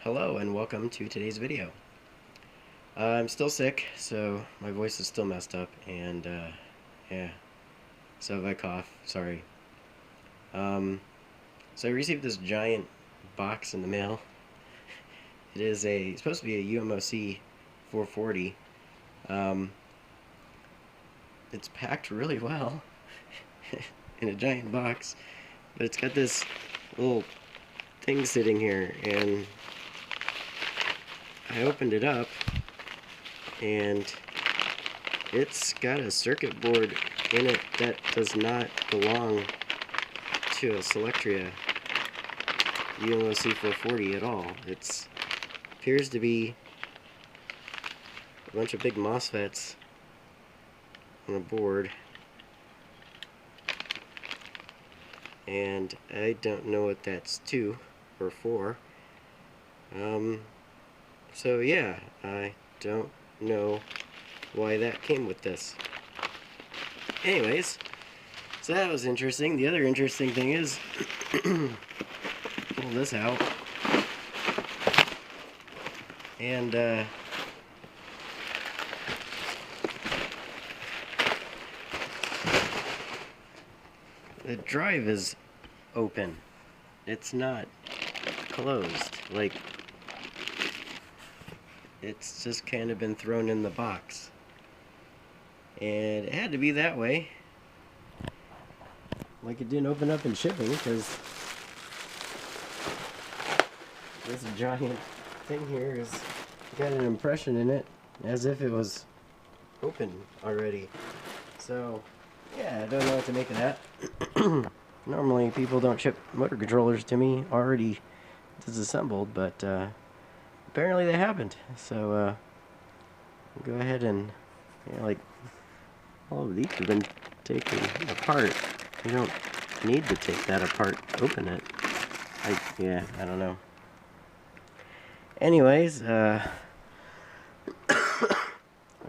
Hello and welcome to today's video. I'm still sick, so my voice is still messed up, and yeah, so if I cough, sorry. So I received this giant box in the mail. It's supposed to be a UMOC440. It's packed really well in a giant box, but it's got this little thing sitting here, and I opened it up, and it's got a circuit board in it that does not belong to a Solectria UMOC440 at all. It appears to be a bunch of big MOSFETs on a board, and I don't know what that's to or for. So yeah, I don't know why that came with this. Anyways, so that was interesting. The other interesting thing is, pull this out, and the drive is open. It's not closed. Like, it's just kind of been thrown in the box. And it had to be that way. Like, it didn't open up in shipping, because this giant thing here has got an impression in it as if it was open already. So, yeah, I don't know what to make of that. Normally, people don't ship motor controllers to me already disassembled, but apparently they happened. So, go ahead and, like, all of these have been taken apart. You don't need to take that apart, open it. Yeah, I don't know. Anyways, I'll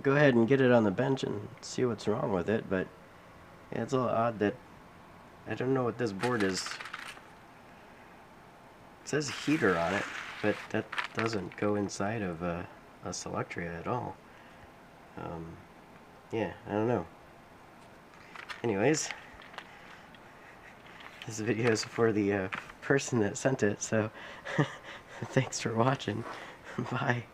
go ahead and get it on the bench and see what's wrong with it, but yeah, it's a little odd that I don't know what this board is. It says heater on it, but that doesn't go inside of a Solectria at all. Yeah, I don't know. Anyways, this video is for the person that sent it, so thanks for watching. Bye.